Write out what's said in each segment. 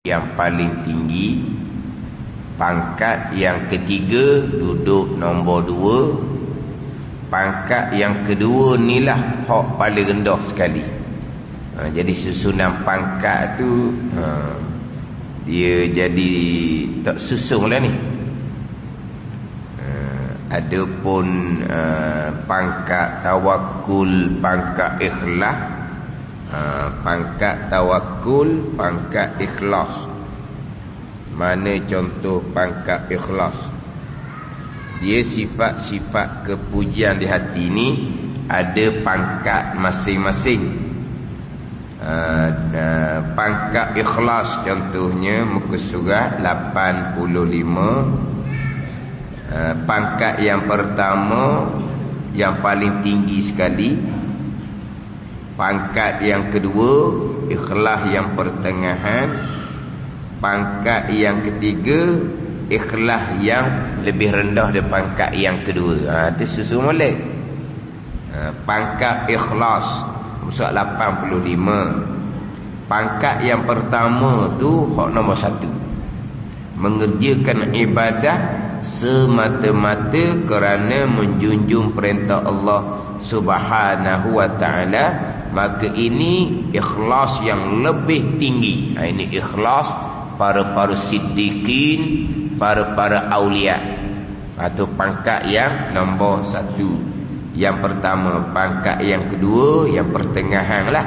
yang paling tinggi, pangkat yang ketiga duduk nombor 2, pangkat yang kedua inilah hak paling rendah sekali. Jadi susunan pangkat tu dia jadi tak susung lah ni. Adapun pangkat tawakul, pangkat ikhlas, pangkat tawakul, pangkat ikhlas. Mana contoh pangkat ikhlas? Dia sifat-sifat kepujian di hati ni ada pangkat masing-masing. Pangkat ikhlas contohnya muka surat 85. Pangkat yang pertama yang paling tinggi sekali, pangkat yang kedua ikhlas yang pertengahan, pangkat yang ketiga ikhlas yang lebih rendah dari pangkat yang kedua. Itu susun molek. Pangkat ikhlas muka 85. Pangkat yang pertama tu hak nombor 1, mengerjakan ibadah semata-mata kerana menjunjung perintah Allah Subhanahu wa ta'ala, maka ini ikhlas yang lebih tinggi. Ini ikhlas para siddiqin, para aulia. Atau pangkat yang nombor 1. Yang pertama. Pangkat yang kedua yang pertengahan lah,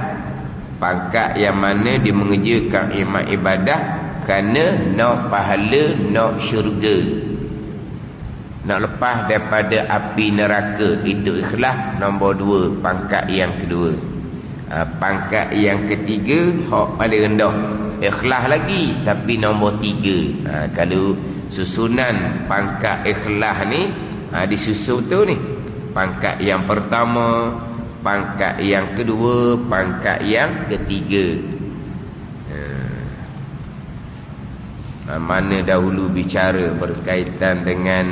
pangkat yang mana dia mengerjakan ibadah kerana nak pahala, nak syurga, nak lepas daripada api neraka. Itu ikhlas nombor 2, pangkat yang kedua. Pangkat yang ketiga hak paling rendah, ikhlas lagi tapi nombor 3. Kalau susunan pangkat ikhlas ni disusun tu ni, pangkat yang pertama, pangkat yang kedua, pangkat yang ketiga. Mana dahulu bicara berkaitan dengan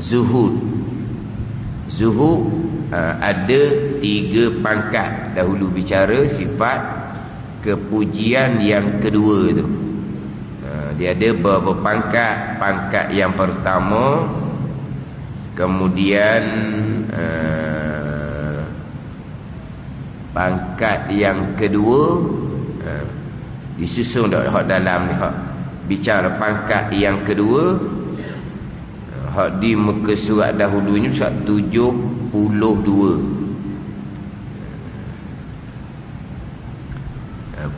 zuhud. Ada 3 pangkat. Dahulu bicara sifat kepujian yang kedua tu. Dia ada beberapa pangkat. Pangkat yang pertama, kemudian pangkat yang kedua, disusun dalam ni hak bicara pangkat yang kedua. Hak di muka surat dahulunya surat 72.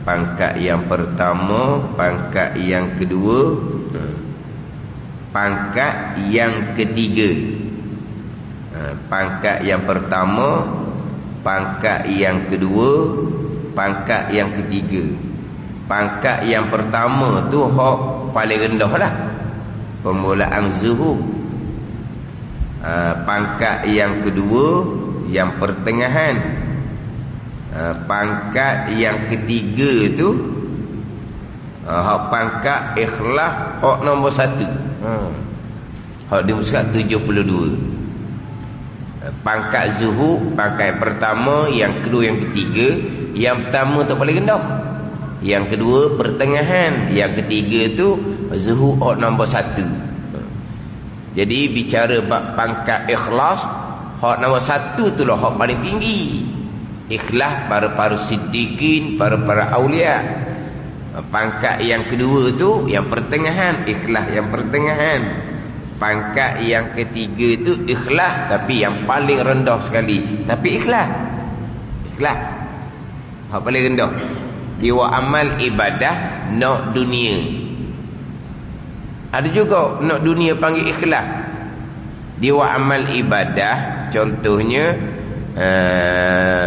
Pangkat yang pertama, pangkat yang kedua, pangkat yang ketiga. Pangkat yang pertama, pangkat yang kedua, pangkat yang ketiga. Pangkat yang pertama tu hak paling rendah lah, permulaan zuhud. Pangkat yang kedua yang pertengahan. Pangkat yang ketiga tu hak pangkat ikhlas, hak nombor 1. Hak di muka 72. Pangkat zuhud, pangkat yang pertama, yang kedua, yang ketiga. Yang pertama tu paling rendah, yang kedua pertengahan, yang ketiga tu zuhud hak nombor 1. Jadi bicara bab pangkat ikhlas, hak nombor 1 tu lah hak paling tinggi. Ikhlas para siddiqin, para aulia. Pangkat yang kedua tu yang pertengahan, ikhlas yang pertengahan. Pangkat yang ketiga tu ikhlas tapi yang paling rendah sekali, tapi ikhlas hak paling rendah. Dia amal ibadah nak dunia. Ada juga nak dunia panggil ikhlas. Dia amal ibadah contohnya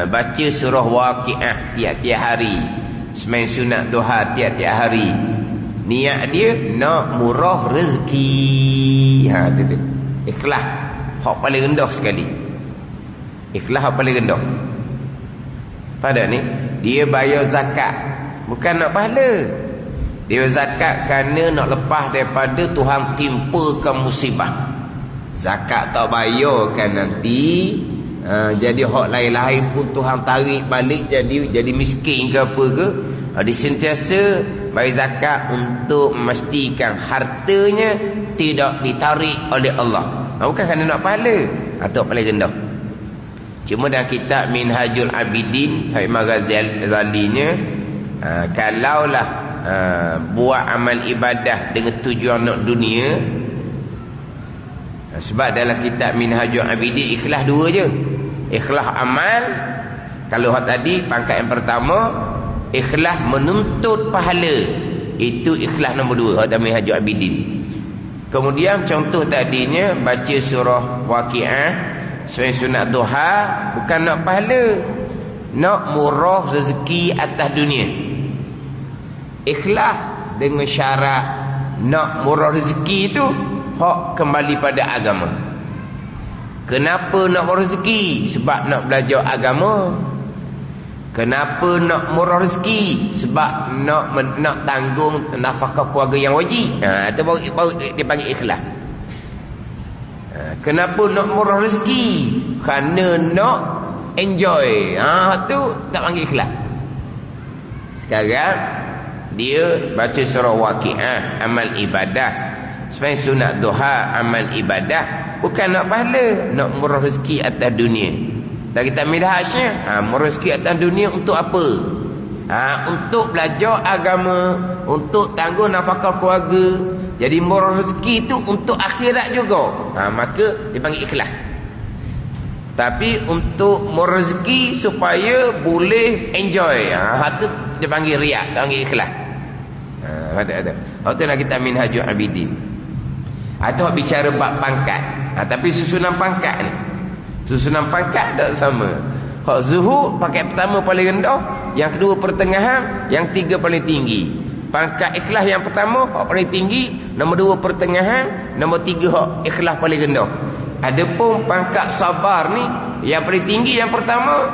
baca surah Waqiah tiap-tiap hari, semain sunat duha tiap-tiap hari. Niat dia nak murah rezeki. Tu ikhlas hak paling rendah sekali. Ikhlas hak paling rendah. Pada ni dia bayar zakat bukan nak pahala. Dia zakat kerana nak lepas daripada Tuhan timpakan musibah. Zakat tak bayarkan nanti Jadi hak lain-lain pun Tuhan tarik balik jadi miskin ke apa ke. Dia sentiasa bayar zakat untuk memastikan hartanya tidak ditarik oleh Allah. Bukan kerana nak pahala atau paling rendah. Cuma dalam kitab Minhajul Abidin Imam Ghazalinya, kalaulah buat amal ibadah dengan tujuan nak dunia, sebab dalam kitab Minhajul Abidin ikhlas dua je. Ikhlas amal, kalau hak tadi pangkat yang pertama ikhlas menuntut pahala, itu ikhlas nombor dua hak dalam Minhajul Abidin. Kemudian contoh tadinya baca surah Waqiah sebagai sunat duha, bukan nak pahala, nak murah rezeki atas dunia. Ikhlas dengan syarat nak murah rezeki itu hak kembali pada agama. Kenapa nak murah rezeki? Sebab nak belajar agama. Kenapa nak murah rezeki? Sebab nak tanggung nafkah keluarga yang wajib. Itu baru dipanggil ikhlas. Kenapa nak murah rezeki? Kerana nak enjoy. Tu tak panggil ikhlas. Sekarang dia baca surah Waqiah, amal ibadah. Sebagai sunat duha, amal ibadah, bukan nak pahala, nak murah rezeki atas dunia. Dan kita midhasnya, murah rezeki atas dunia untuk apa? Untuk belajar agama, untuk tanggung nafkah keluarga. Jadi murah rezeki itu untuk akhirat juga. Maka dipanggil ikhlas. Tapi untuk murah rezeki supaya boleh enjoy, itu dipanggil riak, dipanggil ikhlas. Ada. Itu nak kita Minhajul Abidin. Atau bicara bab pangkat. Tapi susunan pangkat ni, susunan pangkat tak sama. Hak zuhud pangkat pertama paling rendah, yang kedua pertengahan, yang tiga paling tinggi. Pangkat ikhlas yang pertama hak paling tinggi, nombor dua pertengahan, nombor tiga hak ikhlas paling rendah. Adapun pangkat sabar ni yang paling tinggi yang pertama,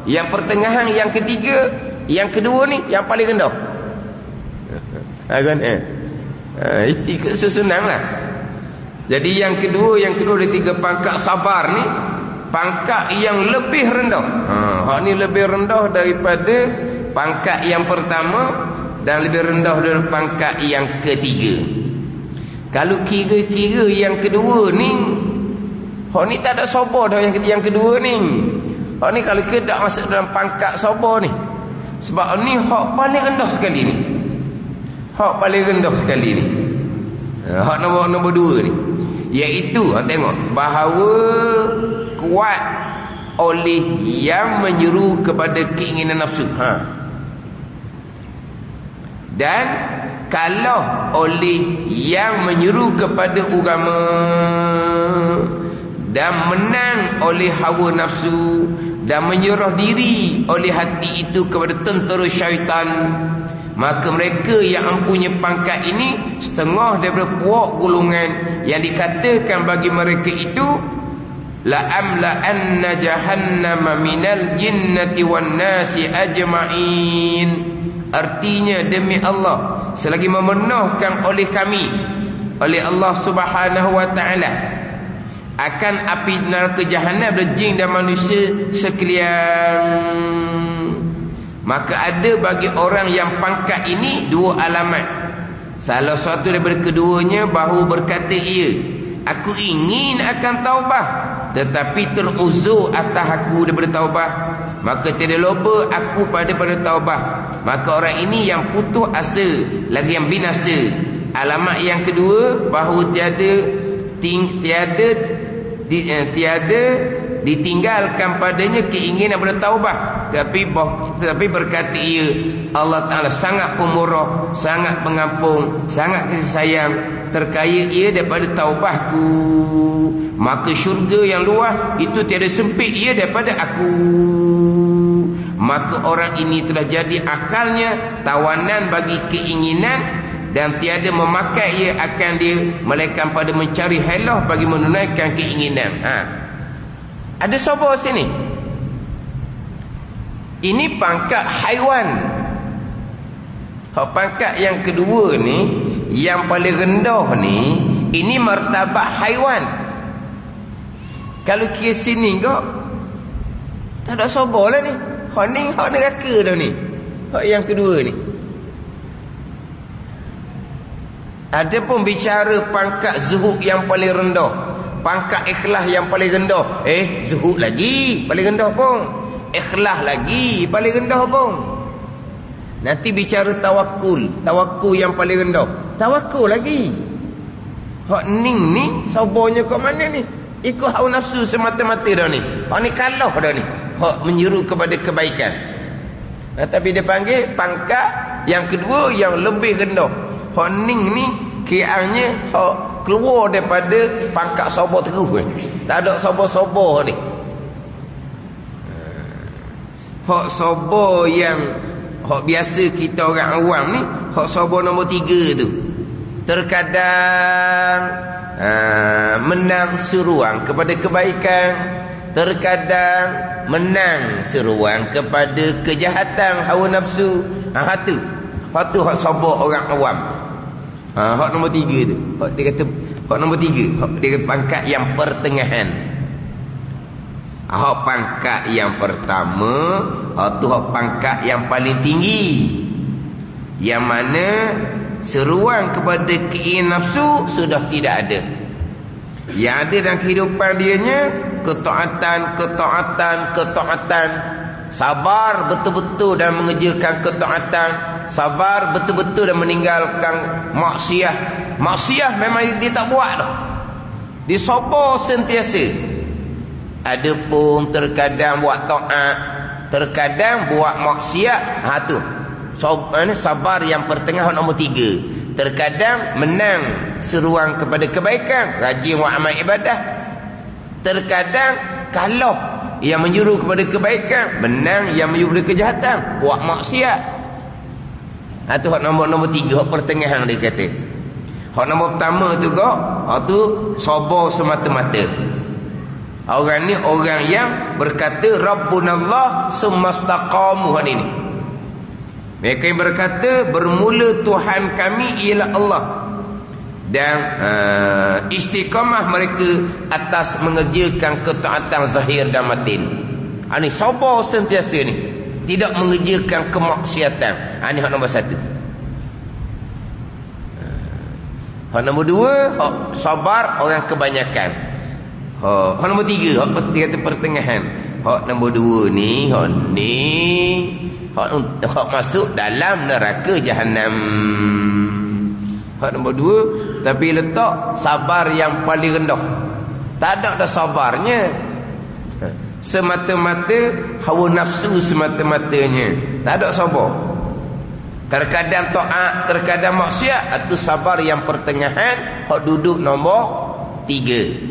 yang pertengahan yang ketiga, yang kedua ni yang paling rendah. Itu susunan lah. Jadi yang kedua dari tiga pangkat sabar ni, pangkat yang lebih rendah. Hak ni lebih rendah daripada pangkat yang pertama dan lebih rendah dari pangkat yang ketiga. Kalau kira-kira yang kedua ni, hak ni tak ada sabar dah yang kedua ni. Hak ni kalau kita tak masuk dalam pangkat sabar ni. Sebab ni hak paling rendah sekali ni. Hak paling rendah sekali ni. Hak nombor dua ni, iaitu tengok bahawa kuat oleh yang menyeru kepada keinginan nafsu. Dan kalau oleh yang menyeru kepada agama dan menang oleh hawa nafsu dan menyerah diri oleh hati itu kepada tentera syaitan, maka mereka yang mempunyai pangkat ini setengah daripada puak golongan yang dikatakan bagi mereka itu la amla anna jahannama minal jinnati wan nasi ajma'in. Artinya demi Allah, selagi memenuhkan oleh kami, oleh Allah Subhanahu wa taala, akan api neraka jahanam dari jin dan manusia sekalian. Maka ada bagi orang yang pangkat ini dua alamat. Salah satu daripada keduanya bahawa berkata ia, aku ingin akan taubah, tetapi teruzur atas aku daripada taubah, maka tiada loba aku pada taubah. Maka orang ini yang putus asa, lagi yang binasa. Alamat yang kedua bahawa tiada ditinggalkan padanya keinginan bertaubah, tapi berkata ia, Allah Ta'ala sangat pemurah, sangat pengampun, sangat kasih sayang, terkaya ia daripada taubahku, maka syurga yang luas itu tiada sempit ia daripada aku. Maka orang ini telah jadi akalnya tawanan bagi keinginan, dan tiada memakai ia akan dia, melainkan pada mencari halah bagi menunaikan keinginan. Ada sabar sini. Ini pangkat haiwan. Pangkat yang kedua ni, yang paling rendah ni, ini martabat haiwan. Kalau kira sini kau, Tak ada sabar lah ni. Hak ni hak neraka dah ni. Hak yang kedua ni. Ada pun bicara pangkat zuhud yang paling rendah, pangkat ikhlas yang paling rendah. Zuhud lagi paling rendah pun, ikhlas lagi paling rendah pun. Nanti bicara tawakul, tawakul yang paling rendah, tawakul lagi. Hak ning ni sabarnya kat mana ni? Ikut hawa nafsu semata-mata dah ni. Hak ni kalah dah ni. Hak menyeru kepada kebaikan. Tapi dia panggil pangkat yang kedua yang lebih rendah. Hak ning ni kiranya hak keluar daripada pangkat sabar terus. Tak ada sabar-sabar ni. Hak sabar yang hak biasa kita orang awam ni, hak sabar nombor 3 tu. Terkadang menang seruan kepada kebaikan, terkadang menang seruan kepada kejahatan hawa nafsu. Hak tu hak sabar orang awam. Hak nombor 3 tu. Hak dia kata hak nombor 3, hak dia pangkat yang pertengahan. Hak pangkat yang pertama, hak tu hak pangkat yang paling tinggi. Yang mana seruan kepada keinginan nafsu sudah tidak ada. Yang ada dalam kehidupan dianya ketaatan. Sabar betul-betul dan mengerjakan ketaatan, sabar betul-betul dan meninggalkan maksiat. Maksiat memang dia tak buat dah. Dia sabar sentiasa. Adapun terkadang buat taat, terkadang buat maksiat. Tu sabar yang pertengahan nombor 3. Terkadang menang seruan kepada kebaikan, rajin buat amal ibadah. Terkadang kalah yang menyuruh kepada kebaikan, menang yang menyuruh kepada kejahatan, buat maksiat. Itu hak nombor 3, hak pertengahan dia kata. Hak nombor pertama tu kok, hak tu sabar semata-mata. Orang ni orang yang berkata Rabbunallah sumastaqamu. Hak ni. Mereka yang berkata bermula Tuhan kami ialah Allah, dan istiqamah mereka atas mengerjakan ketaatan zahir dan batin. Ini sabar sentiasa ni, tidak mengerjakan kemaksiatan. Ini hak nombor 1. Hak nombor 2, hak sabar orang kebanyakan. Hak nombor 3, hak kata pertengahan. Hak nombor 2 ni, hak masuk dalam neraka jahanam. Hak nombor 2, tapi letak sabar yang paling rendah. Tak ada dah sabarnya. Semata-mata hawa nafsu semata-matanya. Tak ada sabar. Terkadang taat, terkadang maksiat. Itu sabar yang pertengahan. Hak duduk nombor 3.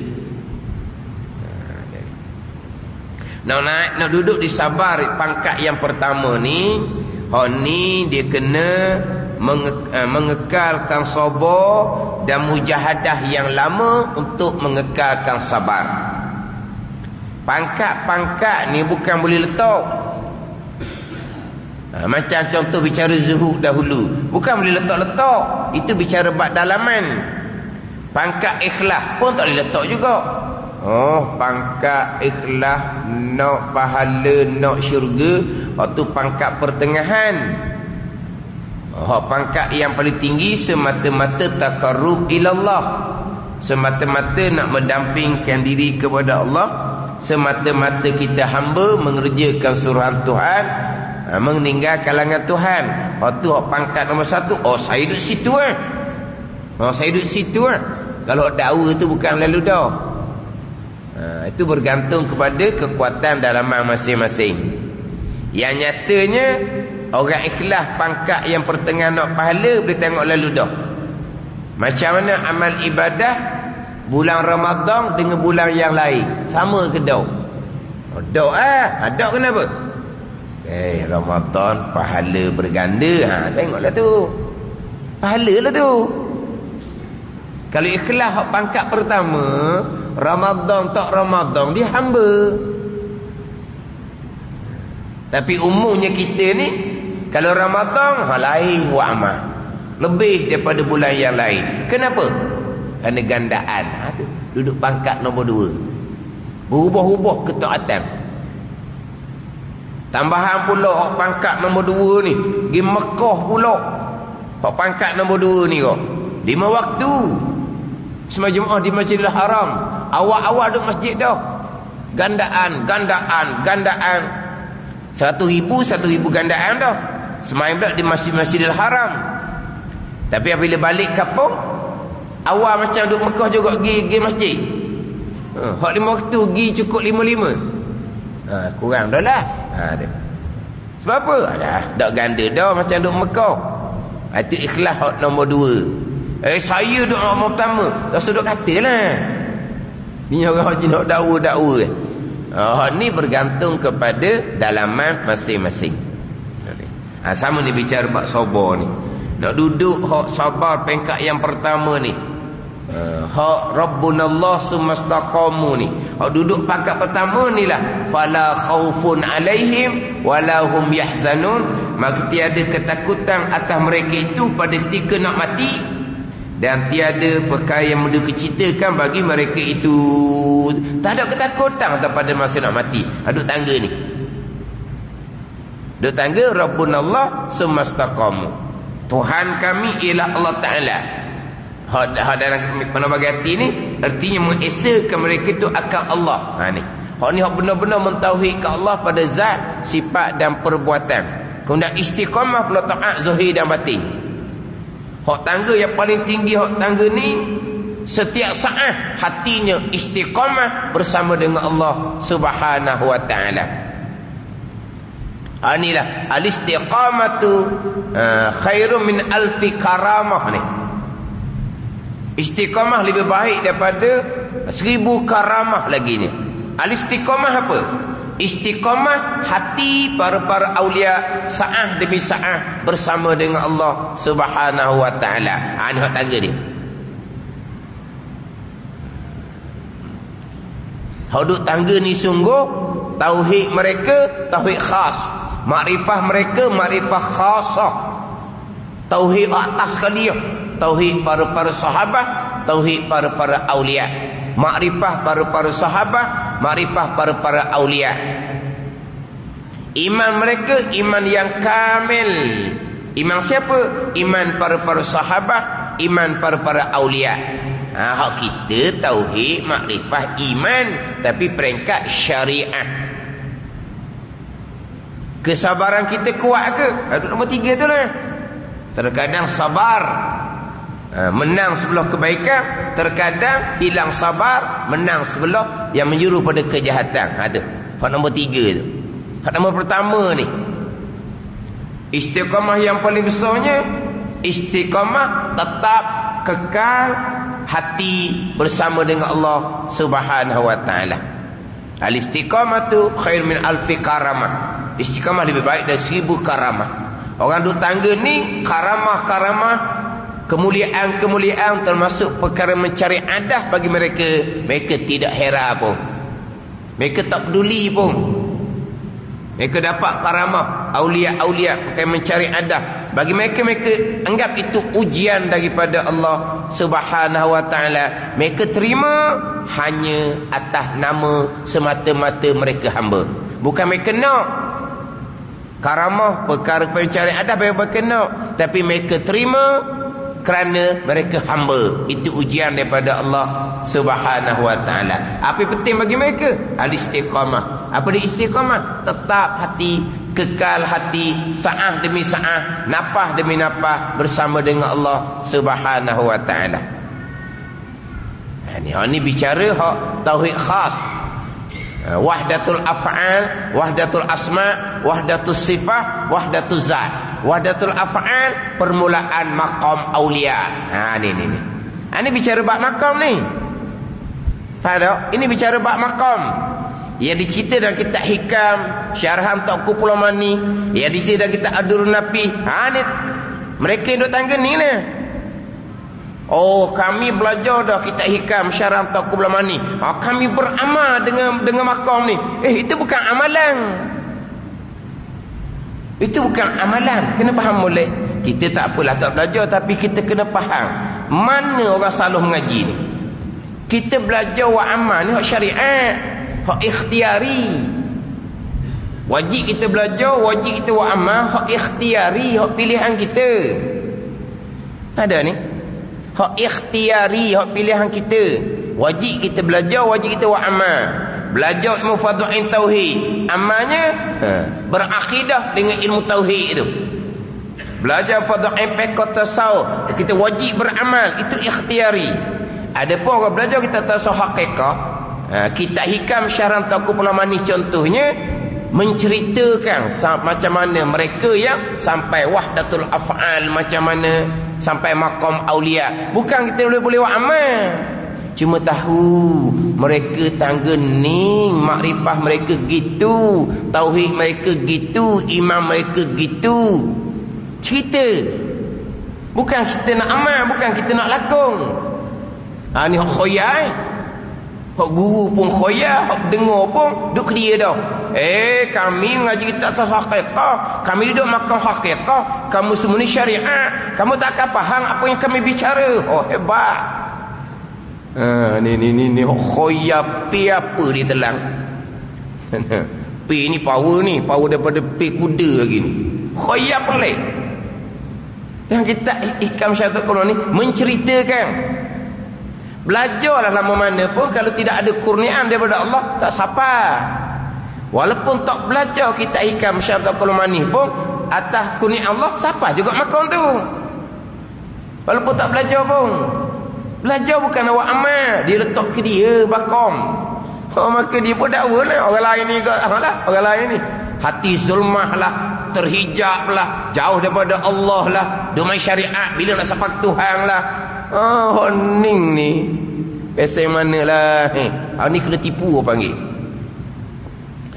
Nak duduk di sabar pangkat yang pertama ni. Hak ni dia kena mengekalkan sabar dan mujahadah yang lama untuk mengekalkan sabar. Pangkat-pangkat ni bukan boleh letak. Macam contoh bicara zuhud dahulu, bukan boleh letak-letak. Itu bicara bab dalaman. Pangkat ikhlas pun tak boleh letak juga. Pangkat ikhlas nak pahala, nak syurga, waktu pangkat pertengahan. Pangkat yang paling tinggi semata-mata taqarrub ilallah, semata-mata nak mendampingkan diri kepada Allah, semata-mata kita hamba mengerjakan suruhan Tuhan, meninggal kalangan Tuhan. Waktu pangkat nombor 1, saya duduk situ saya duduk situ Kalau dakwa tu bukan lalu dah. Itu bergantung kepada kekuatan dalaman masing-masing. Yang nyatanya orang ikhlas pangkat yang pertengahan nak pahala boleh tengok lalu dah. Macam mana amal ibadah bulan Ramadan dengan bulan yang lain, sama ke dah? Ada kenapa? Ramadan pahala berganda. Tengoklah tu, pahala lah tu. Kalau ikhlas pangkat pertama, Ramadan tak Ramadan, dia hamba. Tapi umumnya kita ni, kalau Ramadan lain buat amal, lebih daripada bulan yang lain. Kenapa? Kerana gandaan. Tu duduk pangkat nombor 2. Berubah-ubah ketaatan. Tambahan pula hak pangkat nombor 2 ni, pergi Mekah pula. Hak pangkat nombor 2 ni kok. 5 waktu. Semua Jumaat di Masjidil Haram. Awal-awal duduk masjid dah. Gandaan. 1,000 gandaan dah. Semain pula di Masjidil Haram. Tapi apabila balik kampung, awal macam duduk Mekah juga pergi masjid. Hak 5 waktu pergi cukup 5. Kurang dah lah. Sebab apa? Tak ganda dah macam duduk Mekah. Itu ikhlas hak nombor 2. Saya duduk nombor pertama. Tak usah duduk kata lah. Ni orang haji nak dakwa. Ni bergantung kepada dalaman masing-masing. Sama ni bicara bab sabar ni. Nak duduk hak sabar peringkat yang pertama ni. Hak Rabbunallah sumastaqamu ni. Hak duduk pangkat pertama ni lah. Fala khaufun alaihim walahum yahzanun. Maka tiada ketakutan atas mereka itu pada ketika nak mati. Dan tiada perkara yang menduka-citakan bagi mereka itu. Tak ada ketakutan pada masa nak mati. Duduk tangga ni. Duduk tangga Rabbunallah sumastaqamu. Tuhan kami ialah Allah Ta'ala. Dalam penabagi hati ni artinya mengesakan mereka itu akal Allah. Ni hak benar-benar mentauhidkan Allah pada zat, sifat dan perbuatan. Kemudian istiqamah pula taat zahir dan batin. Hak tangga yang paling tinggi hak tangga ni, setiap saat hatinya istiqamah bersama dengan Allah Subhanahu wa taala. Inilah al-istiqamatu khairun min alfi karamah ni. Istiqamah lebih baik daripada 1000 karamah lagi ni. Al-istiqamah apa? Istiqamah hati para aulia saah demi saah bersama dengan Allah Subhanahu wa taala. Ini hak tangga dia. Hak tangga ni sungguh tauhid mereka tauhid khas, makrifah mereka makrifah khasah. Tauhid atas sekali, tauhid para sahabat, tauhid para aulia. Makrifah para sahabat, makrifah para aulia. Iman mereka iman yang kamil. Iman siapa? Iman para sahabat, iman para aulia. Hak kita tauhid, makrifah, iman, tapi peringkat syariah. Kesabaran kita kuat ke? Nombor 3 tu lah. Terkadang sabar menang sebelah kebaikan, terkadang hilang sabar menang sebelah yang menyuruh pada kejahatan. Ada hak nombor 3 tu. Hak nombor pertama ni, istiqamah yang paling besarnya, istiqamah tetap kekal hati bersama dengan Allah Subhanahu wa taala. Al-istiqamatu khair min alfi karamah. Istiqamah lebih baik dari 1000 karamah. Orang duduk tangga ni karamah-karamah, kemuliaan-kemuliaan termasuk perkara mencari adah bagi mereka. Mereka tidak heran pun. Mereka tak peduli pun. Mereka dapat karamah, aulia-aulia, bukan mencari adah. Bagi mereka, mereka anggap itu ujian daripada Allah Subhanahu wa taala. Mereka terima hanya atas nama semata-mata mereka hamba. Bukan mereka nak. Karamah, perkara pencari adah mereka nak, tapi mereka terima kerana mereka hamba. Itu ujian daripada Allah Subhanahu wa taala. Apa yang penting bagi mereka? Al-istiqamah. Apa dia istiqamah? Tetap hati, kekal hati, saah demi saah, nafas demi nafas bersama dengan Allah Subhanahu wa taala. Ini bicara hak tauhid khas. Wahdatul af'al, wahdatul asma, wahdatul sifat, wahdatul zat. Wahdatul af'al permulaan maqam aulia. Ni. Ini bicara bab maqam ni. Faham tak? Ini bicara bab maqam. Yang dicerita dalam kitab Hikam, syarahan Tauqu Pulau Mani, yang dicerita dalam kitab Ad-Durrun Nafi. Ni mereka yang duduk tangga ni lah. Oh, kami belajar dah kitab Hikam, syarah Tauqu Pulau Mani. Kami beramal dengan maqam ni. Itu bukan amalan. Itu bukan amalan. Kena faham boleh. Kita tak apalah tak belajar, tapi kita kena faham mana orang salah mengaji ni. Kita belajar wa amal ni hak syariat, hak ikhtiari. Wajib kita belajar, wajib kita buat amal, hak ikhtiari, hak pilihan kita. Ada ni. Hak ikhtiari, hak pilihan kita. Wajib kita belajar, wajib kita buat amal. Belajar ilmu fadha'in tauhid, amalnya berakidah dengan ilmu tauhid itu. Belajar fadha'in fiqh tasawuf, kita wajib beramal, itu ikhtiari. Adapun orang belajar kita tasawuf hakikah, kitab hikam syarah taqu pelamani contohnya menceritakan macam mana mereka yang sampai wahdatul af'al, macam mana sampai maqam aulia. Bukan kita boleh buat amal, cuma tahu mereka tangga ni, makrifah mereka gitu, tauhid mereka gitu, iman mereka gitu. Cerita. Bukan kita nak amal, bukan kita nak lakon. Ni hak khoyai. Hak guru pun khoyai, hak dengar pun duk dia dah. Kami mengaji kita atas hakikah, kami duduk makan hakikah, kamu semua ni syariat, kamu tak akan faham apa yang kami bicara. Oh hebat. Ni khoyap pi apa dia telang. Pi ni power daripada pi kuda lagi ni. Khoyap pelik. Dan kita hikam syaitan kuno ni menceritakan. Belajarlah lama mana pun kalau tidak ada kurniaan daripada Allah tak sapa. Walaupun tak belajar kita hikam syaitan kuno manis pun atas kurniaan Allah sapa juga makan tu. Walaupun tak belajar pun. Belajar bukan awak amal, dia letak ke dia bakom. Maka dia pun dakwa lah. Orang lain ni orang lain ni hati zulmah lah, terhijab lah, jauh daripada Allah lah, domai syariat, bila nak sampai Tuhan lah. Ning ni biasa yang mana lah ni kena tipu orang panggil.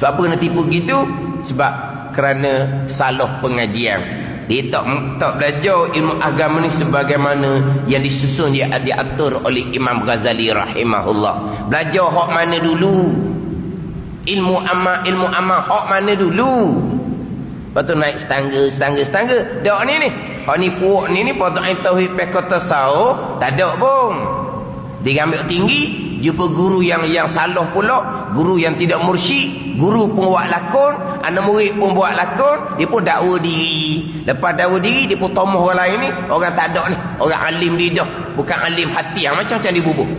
Sebab apa kena tipu gitu? Sebab kerana salah pengajian. Dia tak belajar ilmu agama ni sebagaimana yang disusun, diatur oleh Imam Ghazali rahimahullah. Belajar hak mana dulu? Ilmu amal hak mana dulu? Lepas tu naik setangga. Dak ni. Hak ni puak ni fadha'in tauhid fiqh tasawuf tak ada pun. Dia ambil tinggi, jumpa guru yang salah pula, guru yang tidak mursyid, guru pun buat lakon, anak murid pun buat lakon, dia pun dakwa diri. Lepas dakwa diri, dia pun tomoh orang lain ni, orang tak ada ni, orang alim lidah, bukan alim hati yang macam-macam dibubuk.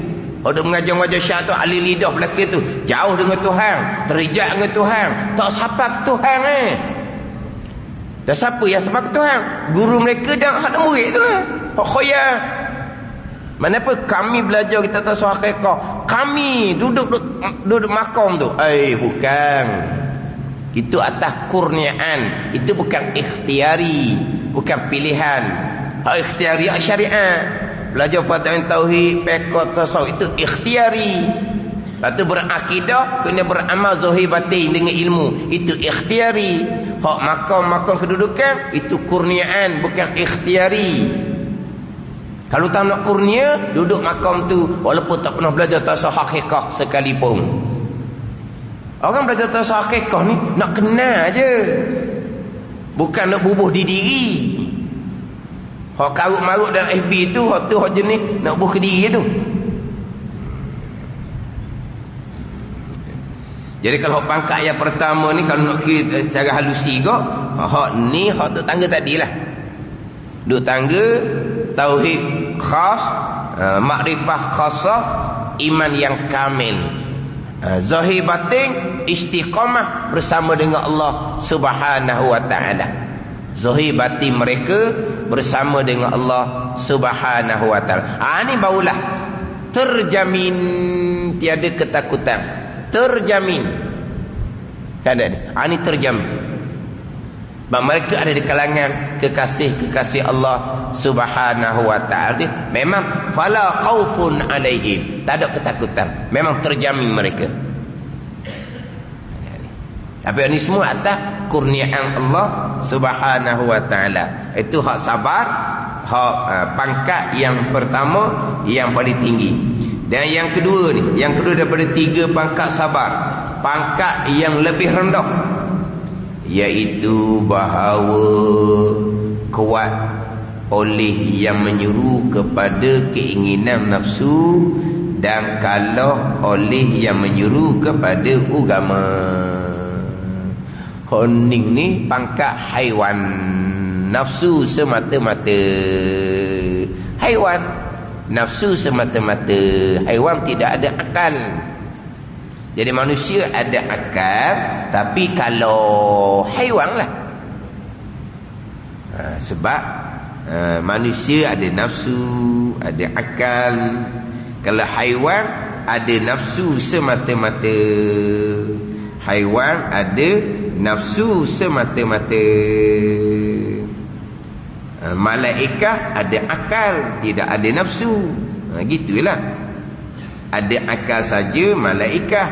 Orang mengajar-mengajar syak tu alim lidah belakang tu, jauh dengan Tuhan, terijak dengan Tuhan, tak sapa ke Tuhan Dan siapa yang sapa ke Tuhan? Guru mereka dan anak murid tu lah. Hak khoyah. Manapa kami belajar kita tasawuf hakikah, kami duduk makam tu. Bukan. Itu atas kurniaan. Itu bukan ikhtiari, bukan pilihan. Ikhtiari syariat. Belajar fadha'in tauhid, fiqh tasawuf itu ikhtiari. Lepas tu berakidah, kena beramal zahir batin dengan ilmu. Itu ikhtiari. Hak makam kedudukan itu kurniaan, bukan ikhtiari. Kalau tak nak kurnia, duduk makam tu walaupun tak pernah belajar tasawuf hakikah sekalipun. Orang belajar tasawuf hakikah ni nak kenal aje, bukan nak bubuh di diri. Hak karut-marut dalam FB tu, hak jenis nak bubuh ke diri tu. Jadi kalau pangkat yang pertama ni, kalau nak kira secara halusi kok, hak ni hak tu tangga tadilah. Duk tangga tauhid khas, makrifah khasah, iman yang kamil, zahir batin, istiqamah bersama dengan Allah Subhanahu wa taala. Zahir batin mereka bersama dengan Allah Subhanahu wa taala. Ni barulah terjamin tiada ketakutan. Terjamin. Kan ada ni. Ni terjamin. Bahawa mereka ada di kalangan kekasih-kekasih Allah Subhanahu wa ta'ala. Memang fala khaufun alaihim, tak ada ketakutan, memang terjamin mereka. Tapi ini semua atas kurniaan Allah Subhanahu wa ta'ala. Itu hak sabar, hak pangkat yang pertama, yang paling tinggi. Dan yang kedua ni, yang kedua daripada 3 pangkat sabar, pangkat yang lebih rendah, iaitu bahawa kuat oleh yang menyuruh kepada keinginan nafsu dan kalah oleh yang menyuruh kepada agama. Hening ni pangkat haiwan, nafsu semata-mata haiwan, nafsu semata-mata haiwan, tidak ada akal. Jadi manusia ada akal, tapi kalau haiwan lah, sebab manusia ada nafsu, ada akal. Kalau haiwan ada nafsu semata-mata, haiwan ada nafsu semata-mata. Malaikat ada akal, tidak ada nafsu. Gitulah. Ada akal saja malaikat,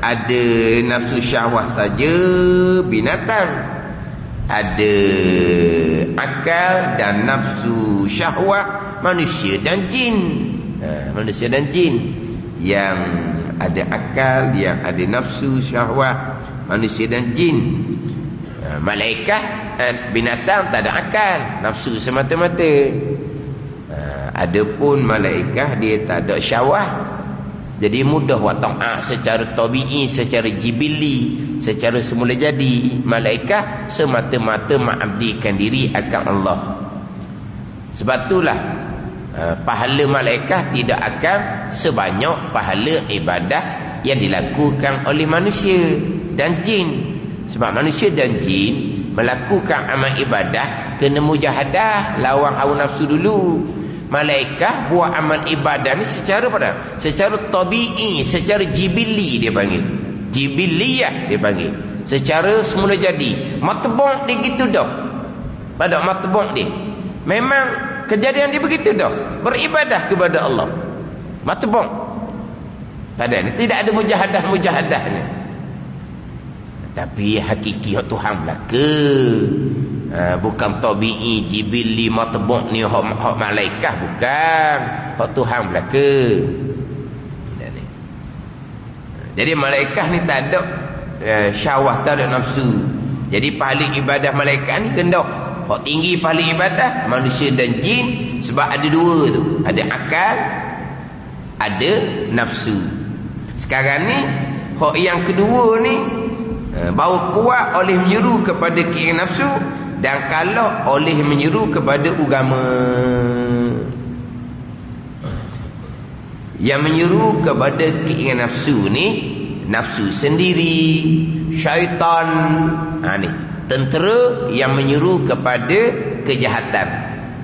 ada nafsu syahwat saja binatang. Ada akal dan nafsu syahwat manusia dan jin. Manusia dan jin yang ada akal, yang ada nafsu syahwat, manusia dan jin. Malaikat, binatang tak ada akal, nafsu semata-mata. Adapun malaikat dia tak ada syahwat, jadi mudah buat taat secara tabi'i, secara jibili, secara semula jadi. Malaikat semata-mata mengabdikan diri akan Allah. Sebab itulah pahala malaikat tidak akan sebanyak pahala ibadah yang dilakukan oleh manusia dan jin. Sebab manusia dan jin melakukan amal ibadah kena mujahadah, lawan hawa nafsu dulu. Malaikat buat amal ibadah ni secara pada, secara tabi'i, secara jibili dia panggil, jibiliyah dia panggil, secara semula jadi. Matbuk dia gitu dah, pada matbuk dia memang kejadian dia begitu dah, beribadah kepada Allah. Matbuk pada ni tidak ada mujahadah-mujahadahnya. Tapi hakiki Tuhan belaka, bukan tabi'i jibili matbuk ni hak malaikat, bukan, hak Tuhan belaka. Jadi malaikat ni tak ada syahwat, tak ada nafsu. Jadi pahala ibadah malaikat ni rendah. Hak tinggi pahala ibadah manusia dan jin, sebab ada dua tu, ada akal, ada nafsu. Sekarang ni hak yang kedua ni baru kuat oleh menyeru kepada keinginan nafsu, dan kalah oleh menyeru kepada agama. Yang menyeru kepada keinginan nafsu ni nafsu sendiri, syaitan. Ni tentera yang menyeru kepada kejahatan,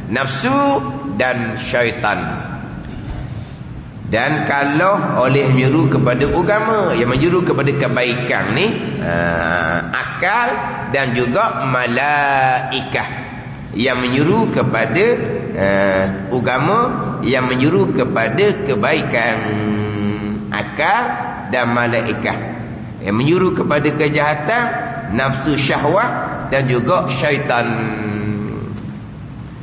nafsu dan syaitan. Dan kalau oleh menyeru kepada agama, yang menyeru kepada kebaikan ni akal dan juga malaikah. Yang menyeru kepada agama, yang menyeru kepada kebaikan, akal dan malaikah. Yang menyeru kepada kejahatan, nafsu syahwat dan juga syaitan.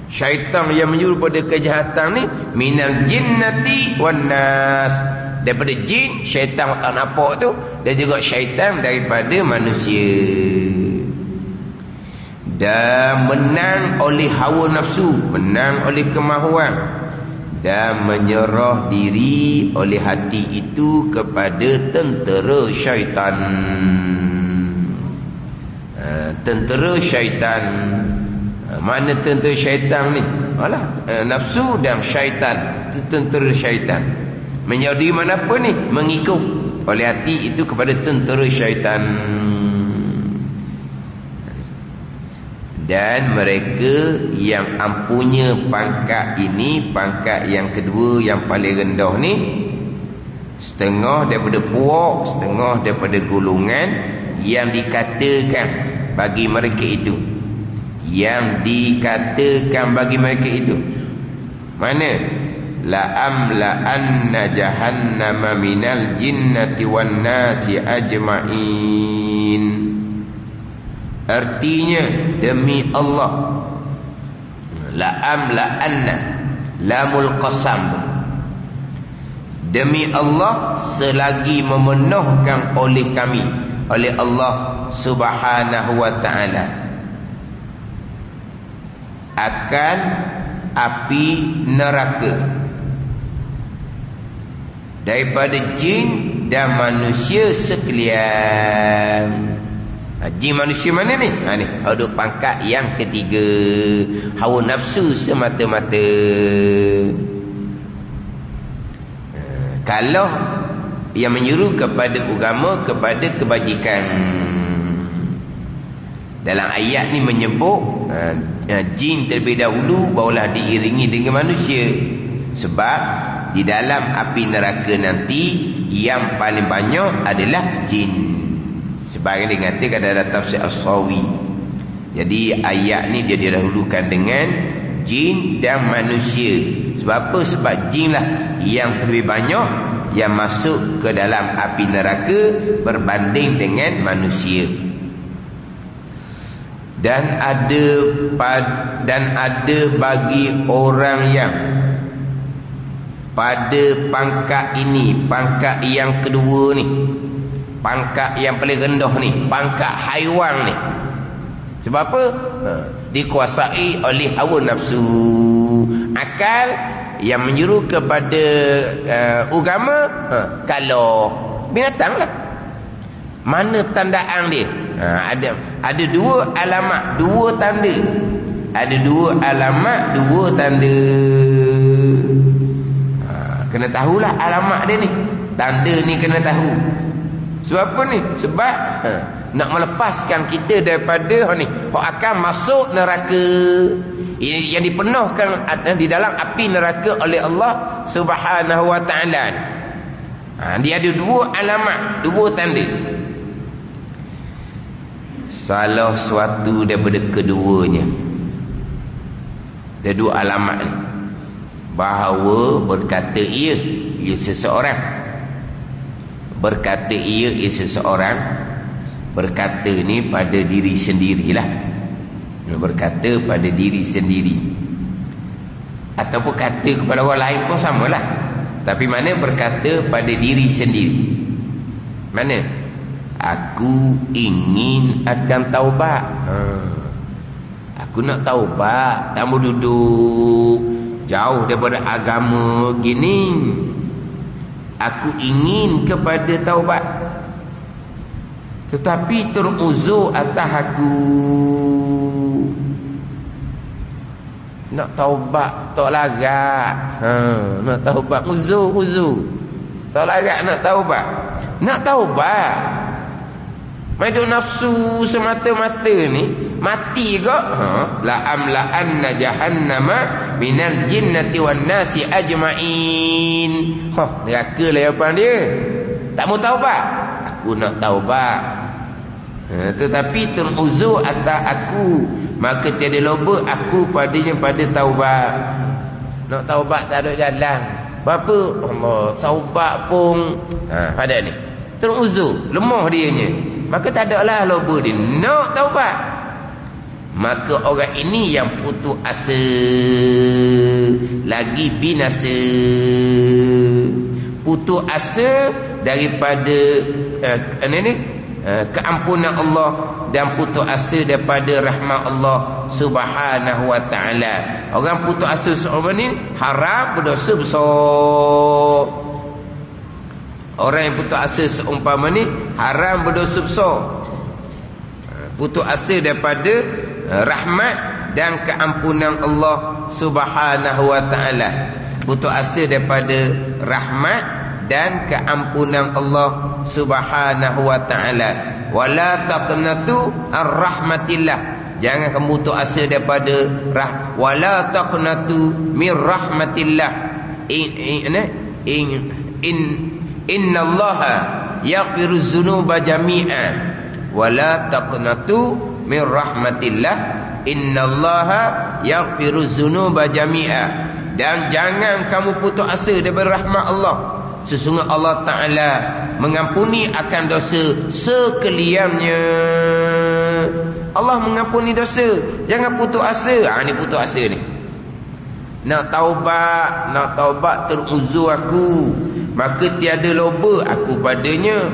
Syaitan yang menyuruh pada kejahatan ni minal jinnati wan nas, daripada jin, syaitan tak nampak tu, dan juga syaitan daripada manusia. Dan menang oleh hawa nafsu, menang oleh kemahuan, dan menyerah diri oleh hati itu kepada tentera syaitan. Tentera syaitan. Mana tentera syaitan ni? Alah, nafsu dan syaitan. Itu tentera syaitan. Menjadi mana pun ni, mengikut oleh hati itu kepada tentera syaitan. Dan mereka yang ampunya pangkat ini, pangkat yang kedua yang paling rendah ni, setengah daripada puak, setengah daripada golongan yang dikatakan bagi mereka itu, yang dikatakan bagi mereka itu, mana? La'amla'anna jahannama minal jinnati wan nasi ajma'in. Artinya demi Allah, la'amla'anna, lamul qasam, demi Allah selagi memenuhkan oleh kami, oleh Allah Subhanahu wa ta'ala, akan api neraka daripada jin dan manusia sekalian. Jin manusia mana ni? Ni ada pangkat yang ketiga, hawa nafsu semata-mata. Kalau yang menyuruh kepada agama, kepada kebajikan, dalam ayat ni menyebut jin terlebih dahulu barulah diiringi dengan manusia. Sebab di dalam api neraka nanti yang paling banyak adalah jin. Sebab yang dikatakan dalam tafsir As-Sawi. Jadi ayat ni dia didahulukan dengan jin dan manusia. Sebab apa? Sebab jin lah yang lebih banyak yang masuk ke dalam api neraka berbanding dengan manusia. Dan ada bagi orang yang pada pangkat ini, pangkat yang kedua ni, pangkat yang paling rendah ni, pangkat haiwan ni. Sebab apa? Dikuasai oleh hawa nafsu, akal yang menyuruh kepada agama. Kalau binatang lah, mana tandaan dia? Ada dua alamat, dua tanda. Ada dua alamat, dua tanda. Kena tahulah alamat dia ni, tanda ni kena tahu. Sebab apa ni? Sebab nak melepaskan kita daripada ni, akan masuk neraka yang dipenuhkan di dalam api neraka oleh Allah Subhanahu wa ta'ala. Dia ada dua alamat, dua tanda. Salah suatu daripada keduanya, ada dua alamat ni, bahawa berkata ia seseorang, berkata ia seseorang, berkata ni pada diri sendirilah, berkata pada diri sendiri, ataupun kata kepada orang lain pun samalah. Tapi mana berkata pada diri sendiri? Mana? Aku ingin akan taubat. Aku nak taubat, tak mau duduk jauh daripada agama gini. Aku ingin kepada taubat, tetapi teruzur atas aku. Nak taubat tak larat. Nak taubat uzur. Tak larat nak taubat. Nak taubat, madu nafsu semata-mata ni mati ke? La'amla'anna jahannama minal jinnati wan nasi ajma'in. Neraka lah jawapan dia. Tak mau taubat. Aku nak taubat, tetapi teruzur atas aku, maka tiada loba aku padanya pada taubat. Nak taubat tak ada jalan. Berapa? Allah, taubat pun pada ni teruzur, lemah dianya, maka tak ada lah loba dia nak taubat. Maka orang ini yang putus asa, lagi binasa. Putus asa daripada keampunan Allah, dan putus asa daripada rahmat Allah Subhanahu wa ta'ala. Orang putus asa seorang ni haram, berdosa besar. Orang yang putus asa seumpama ni haram, berdosa besar. Putus asa daripada rahmat dan keampunan Allah Subhanahu wa ta'ala. Putus asa daripada rahmat dan keampunan Allah Subhanahu wa ta'ala. Wala taqnatu ar-rahmatillah. Jangan kamu putus asa daripada wala taqnatu min rahmatillah. Innallaha yaghfiru dzunuba jami'a. Wala taqnatu min rahmatillah. Innallaha yaghfiru dzunuba jami'a. Dan jangan kamu putus asa daripada rahmat Allah. Sesungguhnya Allah Ta'ala mengampuni akan dosa sekaliannya. Allah mengampuni dosa. Jangan putus asa. Ni putus asa ni. Nak taubat teruzur aku, maka tiada loba aku padanya.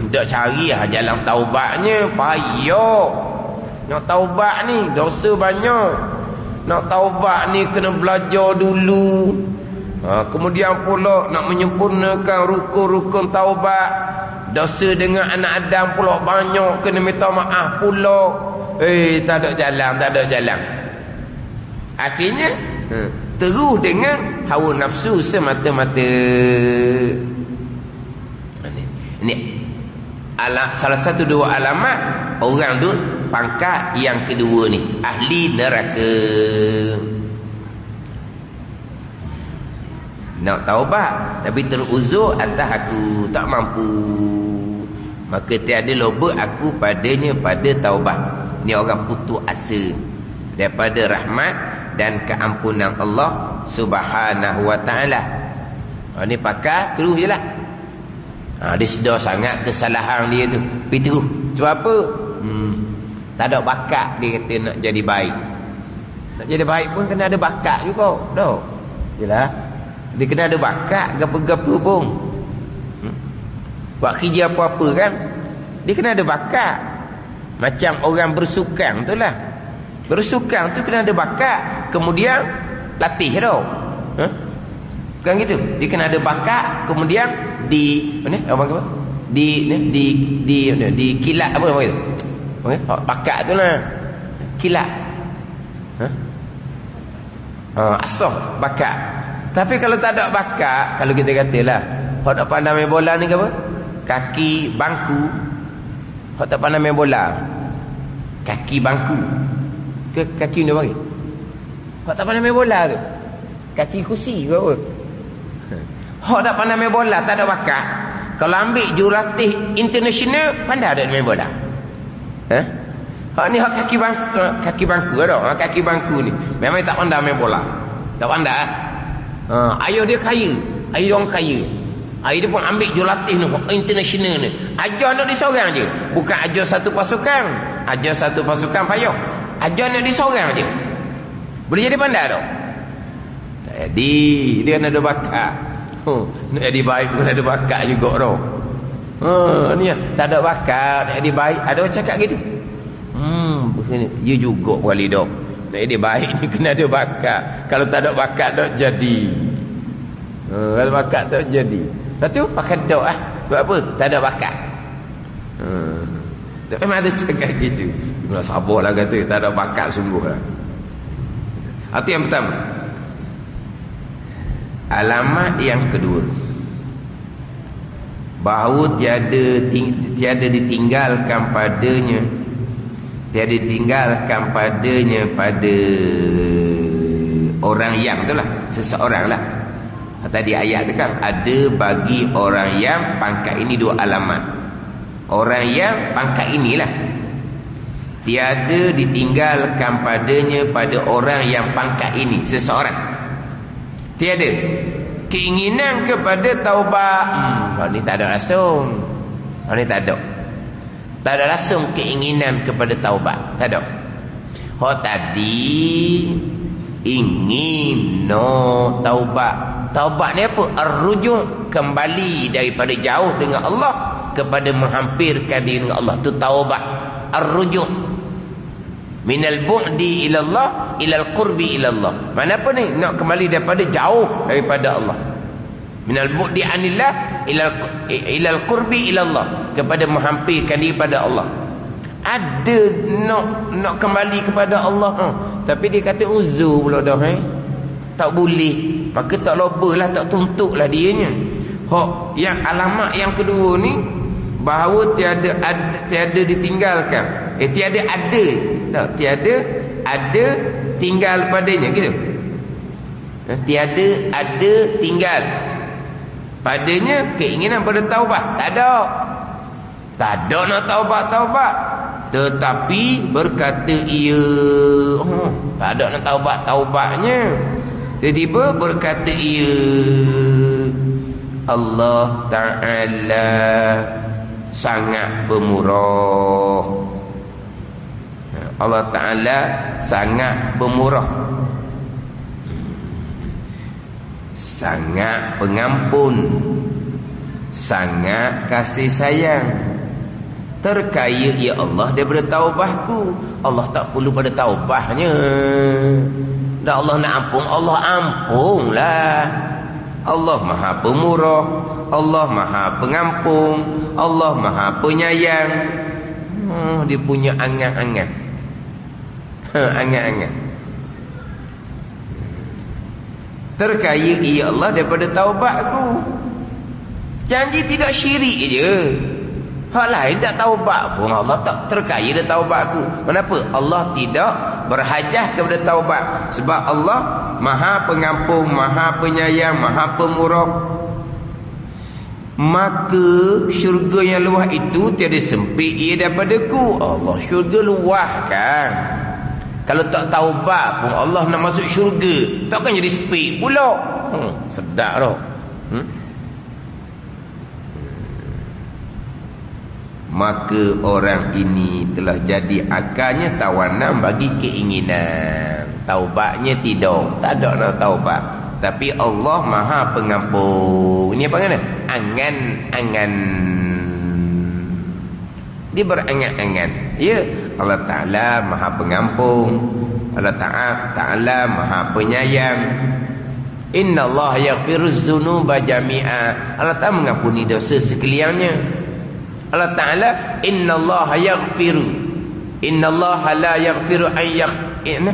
Tak cari jalan taubatnya, payah. Nak taubat ni dosa banyak. Nak taubat ni kena belajar dulu. Kemudian pula nak menyempurnakan rukun-rukun taubat, dosa dengan anak Adam pula banyak, kena minta maaf pula. Tak ada jalan. Akhirnya terus dengan hawa nafsu semata-mata. Ini salah satu dua alamat orang tu pangkat yang kedua ni, ahli neraka. Nak taubat tapi teruzur atas aku tak mampu, maka tiada loba aku padanya pada taubat. Ni orang putus asa daripada rahmat dan keampunan Allah Subhanahu wa taala. Ni pakai terus jelah. Dia sedar sangat kesalahan dia tu, pergi terus. Sebab apa? Tak ada bakat dia kata nak jadi baik. Nak jadi baik pun kena ada bakat juga. Dah. Jelah. Dia kena ada bakat gapa-gapa pun. Buat kerja apa-apa kan, dia kena ada bakat. Macam orang bersukan tu lah. Bersukan tu kena ada bakat, kemudian latih tau. Bukan gitu. Dia kena ada bakat, kemudian di kilat apa nama itu? Bakat tu lah. Kilat. Asah bakat. Tapi kalau tak ada bakat, kalau kita katalah hok tak pandai main bola ni ke apa? Kaki bangku. Hok tak pandai main bola. Kaki bangku. Ke kaki ni bagi? Hok tak pandai main bola tu. Kaki kursi ke apa? Hok tak pandai main bola, tak ada bakat. Kalau ambil jurulatih international, pandai ada main bola. Hok ni hok kaki bangku ada. Kaki bangku ni memang tak pandai main bola. Tak pandai. Ayah dia kaya, ayah orang kaya. Ayah dia pun ambil jurulatih ni international ni. Ajar nak disorang je. Bukan ajar satu pasukan. Ajar satu pasukan payah. Ajar nak disorang je. Boleh jadi pandai tak? Jadi dia kena ada bakat. Nak jadi baik pun ada bakat juga tau. Ni lah, tak ada bakat nak jadi baik. Ada orang cakap gitu. Ya juga wali dok. Nak jadi baik ni kena ada bakat. Kalau tak ada bakat tak jadi. Kalau bakat tak jadi. Lepas tu pakai dok lah. Buat apa? Tak ada bakat. Memang ada cakap gitu. Kena sabar lah kata. Tak ada bakat sungguh lah. Itu yang pertama. Alamat yang kedua, bahawa tiada ditinggalkan padanya, tiada ditinggalkan padanya pada orang yang itulah, seseorang lah. Tadi ayat tu kan, ada bagi orang yang pangkat ini dua alamat. Orang yang pangkat inilah, tiada ditinggalkan padanya pada orang yang pangkat ini, seseorang. Tiada keinginan kepada taubat. Ni tak ada langsung. Ni tak ada. Tak ada langsung keinginan kepada taubat. Tak ada. Tadi ingin taubat. Taubat ni apa? Ar-rujuk, kembali daripada jauh dengan Allah kepada menghampirkan diri dengan Allah. Tu taubat. Ar-rujuk. Minal bu'di ilallah ilal qurbi ilallah. Mana apa ni? Nak kembali daripada jauh daripada Allah. Minal bu'di anillah ilal qurbi ilallah, kepada menghampirkan diri pada Allah. Ada nak kembali kepada Allah, tapi dia kata uzur pula dah, tak boleh. Maka tak lobalah, tak tuntuklah dianya. Yang alamat yang kedua ni, bahawa tiada ditinggalkan. Tiada ada. Tak, tiada ada tinggal padanya gitu. Tiada ada tinggal padanya keinginan pada taubat. Tak ada. Tak ada nak taubat. Tetapi berkata ia. Tak ada nak taubatnya. Tiba-tiba berkata ia. Allah Ta'ala sangat pemurah. Allah Ta'ala sangat pemurah, sangat pengampun, sangat kasih sayang. Terkaya ya Allah daripada taubahku. Allah tak perlu pada taubahnya. Dan Allah nak ampun, Allah ampunlah. Allah Maha Pemurah, Allah Maha Pengampung, Allah Maha Penyayang. Dia punya angan-angan. Angan-angan. Terkaya ia Allah daripada taubatku. Janji tidak syirik je. Hak lain tak taubat pun Allah tak terkaya dari taubatku. Kenapa? Allah tidak berhajat kepada taubat. Sebab Allah Maha Pengampung, Maha Penyayang, Maha Pemurah. Maka syurga yang luas itu tiada sempit ia daripadaku. Allah, syurga luas kan. Kalau tak taubat pun Allah nak masuk syurga, takkan jadi sempit pula. Sedap tau. Maka orang ini telah jadi akalnya tawanan bagi keinginan. Taubatnya tidak, tak ada nak taubat. Tapi Allah Maha Pengampung. Ini apa kata? Angan-angan. Dia berangan-angan. Ya, Allah Ta'ala Maha Pengampung, Allah Ta'ala Maha Penyayang. Inna Allah yaghfiruz dzunuba jami'a. Allah Ta'ala mengampuni dosa sekaliannya. Allah Ta'ala Inna Allah yaghfiru. Inna Allah la yaghfiru an yaghfirna.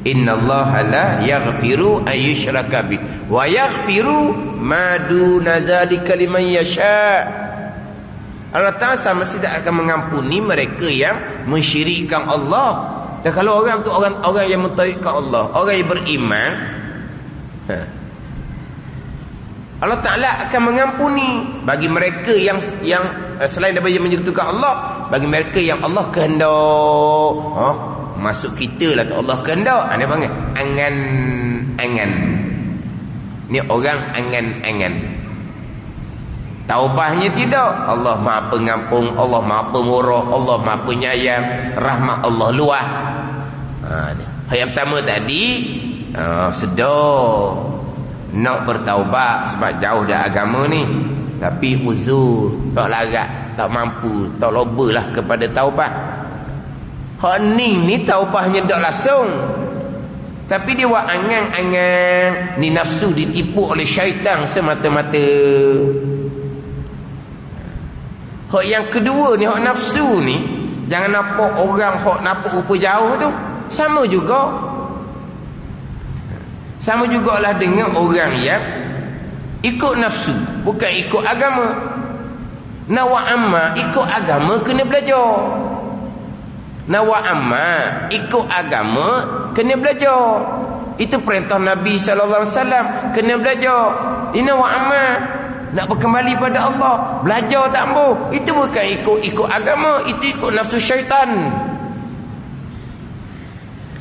Inna Allah la yaghfiru an yushraka bih wa yaghfiru ma duna dzalika liman yasha. Allah Ta'ala sama tidak akan mengampuni mereka yang mensyirikkan Allah. Dan kalau orang tu orang yang mentauhidkan Allah, orang yang beriman, Allah Ta'ala akan mengampuni bagi mereka yang selain daripada menyekutukan Allah, bagi mereka yang Allah kehendak. Masuk kita lah tu Allah kehendak. Dia panggil angan-angan. Ni orang angan-angan. Taubahnya tidak. Allah Maha Pengampung, Allah Maha Pemurah, Allah Maha Penyayang, rahmat Allah luas. Yang pertama tadi sedar nak bertaubat sebab jauh dah agama ni, tapi uzur, tak larat, tak mampu, tak lobalah kepada taubat. Hak ni taubahnya tak langsung, tapi dia buat angan-angan. Ni nafsu ditipu oleh syaitan semata-mata. Hak yang kedua ni, hak nafsu ni, jangan nampak orang hak nampak rupa jauh tu sama juga. Sama jugalah dengan orang yang ikut nafsu, bukan ikut agama. Nawa amma ikut agama kena belajar. Nawa amma ikut agama kena belajar. Itu perintah Nabi sallallahu alaihi wasallam, kena belajar. Ini nawa amma nak berkembali pada Allah, belajar tak ambo. Itu bukan ikut agama, itu ikut nafsu syaitan.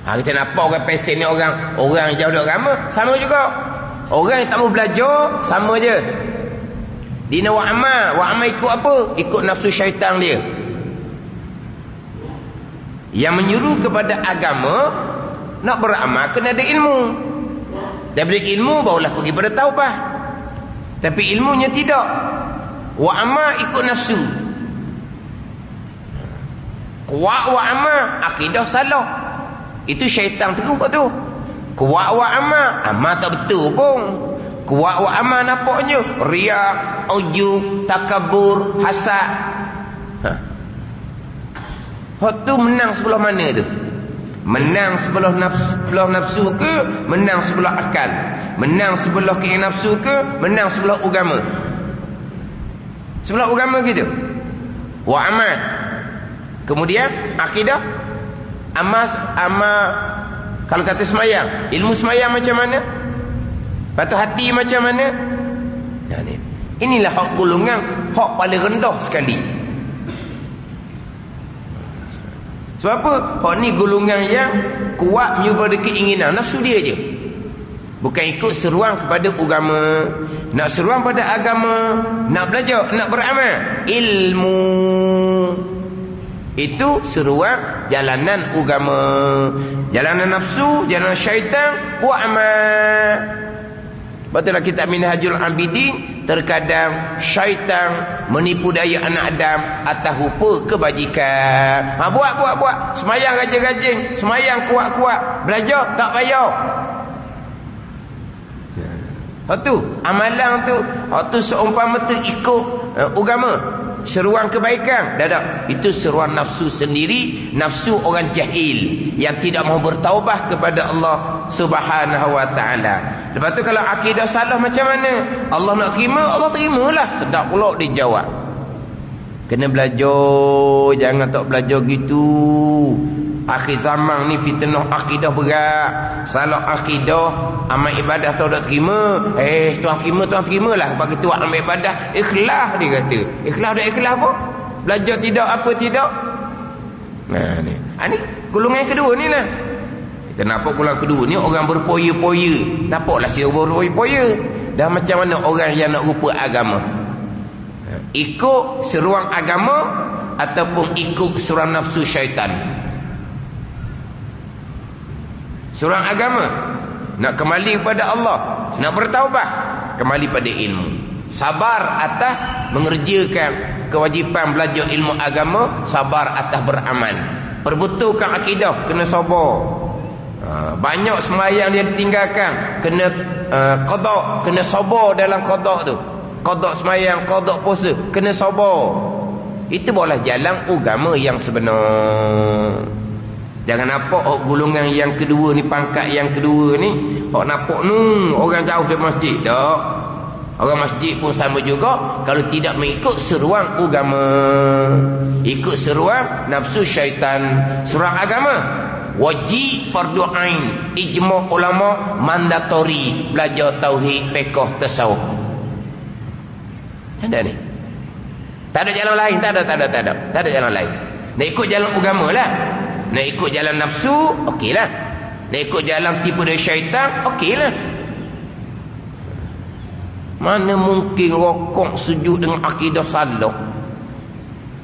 Kita nampak orang pesen ni orang jauh dari agama, sama juga. Orang yang tak mau belajar, sama je. Dina wa'ama ikut apa? Ikut nafsu syaitan dia. Yang menyuruh kepada agama, nak beramal kena ada ilmu. Daripada ilmu barulah pergi pada taubah. Tapi ilmunya tidak. Wa'ama ikut nafsu. Wa'ama akidah salah. Itu syaitan teruk tu. Kuat wa amal tak betul pun. Kuat wa amal nampaknya riak, ujub, takabur, hasad. Hak tu menang sebelah mana tu? Menang sebelah nafsu ke? Menang sebelah akal? Menang sebelah keinginan nafsu ke? Menang sebelah agama? Sebelah agama gitu. Wa amal. Kemudian akidah. Amal kalau kata semayang, ilmu semayang macam mana? Patut hati macam mana? Inilah hak golongan, hak paling rendah sekali. Sebab apa? Hak ni golongan yang kuat menyuruh keinginan nafsu dia je. Bukan ikut seruan kepada agama. Nak seruan pada agama, nak belajar, nak beramal, ilmu. Itu seruan jalanan agama. Jalanan nafsu, jalanan syaitan, buat amal. Betullah kitab Minhajul Abidin, terkadang syaitan menipu daya anak Adam atas rupa kebajikan. Buat. Semayang rajin-rajin, semayang kuat-kuat, belajar tak payah. Hak tu amalan tu, hak tu seumpama tu ikut agama, seruan kebaikan. Tak. Itu seruan nafsu sendiri, nafsu orang jahil yang tidak mau bertaubat kepada Allah Subhanahu wa taala. Lepas tu kalau akidah salah macam mana? Allah nak terima, Allah terimalah. Sedap pula dia jawab. Kena belajar, jangan tak belajar gitu. Akhir zaman ni fitnah akidah berat. Salah akidah, amal ibadah tu tak terima. Tuan terimalah. Bagi tu amal ibadah ikhlas, dia kata. Ikhlas dah ikhlas apa? Belajar tidak apa tidak. Nah ni. Ni golongan kedua ni lah. Kita nampak golongan kedua ni orang berpoya-poya. Nampaklah siapa berpoya-poya. Dah macam mana orang yang nak rupa agama. Ikut seruan agama ataupun ikut seruan nafsu syaitan. Seruan agama nak kembali kepada Allah, nak bertaubat, kembali pada ilmu, sabar atas mengerjakan kewajipan belajar ilmu agama, sabar atas beramal, perbetulkan akidah, kena sabar. Banyak sembahyang dia ditinggalkan, kena qada, kena sabar dalam qada tu. Qada sembahyang, qada puasa, kena sabar. Itu barulah jalan agama yang sebenar. Jangan nampak golongan yang kedua ni, pangkat yang kedua ni, hok nampak orang jauh dari masjid dak. Orang masjid pun sama juga kalau tidak mengikut seruan agama, ikut seruan nafsu syaitan. Seruan agama wajib, fardu ain, ijma' ulama, mandatori belajar tauhid, fiqh, tasawuf. Tak ada ni. Tak ada jalan lain, tak ada jalan lain. Nak ikut jalan agama lah. Nak ikut jalan nafsu, okeylah. Nak ikut jalan tipu dari syaitan, okeylah. Mana mungkin rokok sujud dengan akidah salah?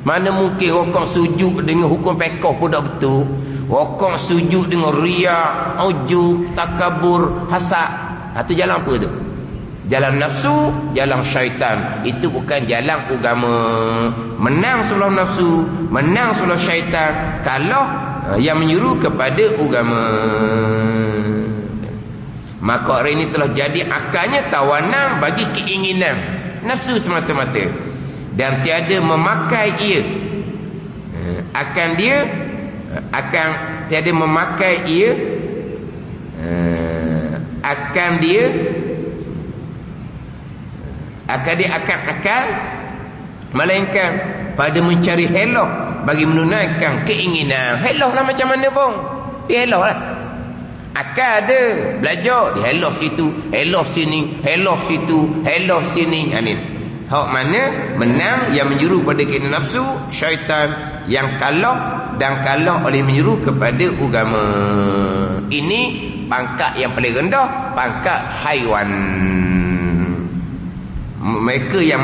Mana mungkin rokok sujud dengan hukum fiqh pun tak betul? Rokok sujud dengan riya, ujub, takabur, hasad. Itu jalan apa tu? Jalan nafsu, jalan syaitan. Itu bukan jalan agama. Menang sebelah nafsu, menang sebelah syaitan kalau yang menyuruh kepada agama. Maka orang ini telah jadi akalnya tawanan bagi keinginan nafsu semata-mata, dan tiada memakai ia. Akan tiada memakai ia. Akan dia akan melainkan pada mencari helah bagi menunaikan keinginan. Helah lah macam mana pun, dia helah lah. Akal ada, belajar, dia helah situ, helah sini, helah situ, helah sini. Ini hak mana menang yang menyuruh pada keinginan nafsu, syaitan yang kalah dan kalah oleh menyuruh kepada agama. Ini pangkat yang paling rendah, pangkat haiwan. Mereka yang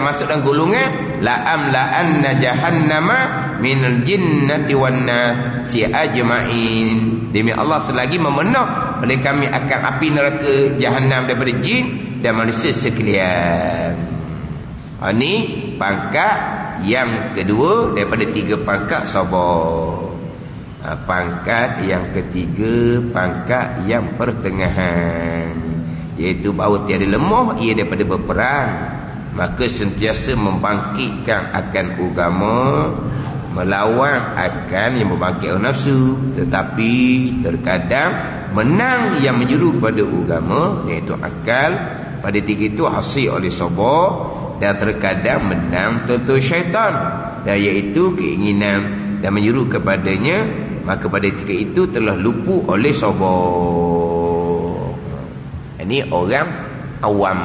masuk dalam golongan la'amla'anna jahannama minal jinnati wan nasi ajma'in. Demi Allah, selagi memenuh oleh kami akan api neraka jahannam daripada jin dan manusia sekalian. Ini pangkat yang kedua daripada 3 pangkat sabar. Pangkat yang ketiga, pangkat yang pertengahan, iaitu bahawa tiada lemah ia daripada berperang, maka sentiasa membangkitkan akan agama, melawan akan yang membangkitkan nafsu. Tetapi terkadang menang yang menyuruh pada agama, iaitu akal. Pada 3 itu hasil oleh sabar, dan terkadang menang tentu syaitan, dan iaitu keinginan dan menyuruh kepadanya. Maka pada 3 itu telah lupu oleh sabar. Ini orang awam,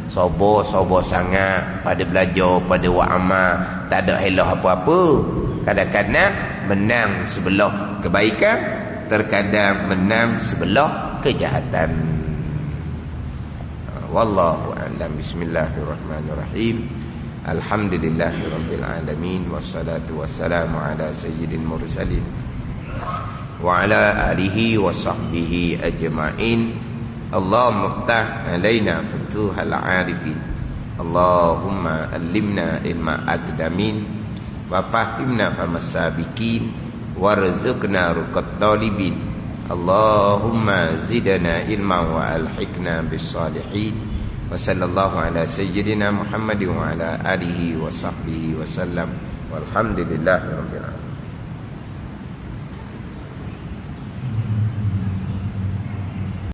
sabar sangat pada belajar, pada buat amal, tak ada helah apa-apa. Kadang-kadang menang sebelah kebaikan, terkadang menang sebelah kejahatan. Wallahu a'lam. Bismillahirrahmanirrahim. Alhamdulillahirabbil alamin, wassalatu wassalamu ala sayyidil mursalin wa ala alihi wa sahbihi ajma'in. Allahumma ftah alaina futuhal arifin. Allahumma allimna ilma aqdamin wa fahimna famas sabiqin warzuqna ruqat talibin. Allahumma zidna ilman wa alhiqna bis salihin. Wa sallallahu ala sayyidina Muhammadin wa ala alihi wa sahbihi wa sallam. Walhamdulillahirabbil alamin.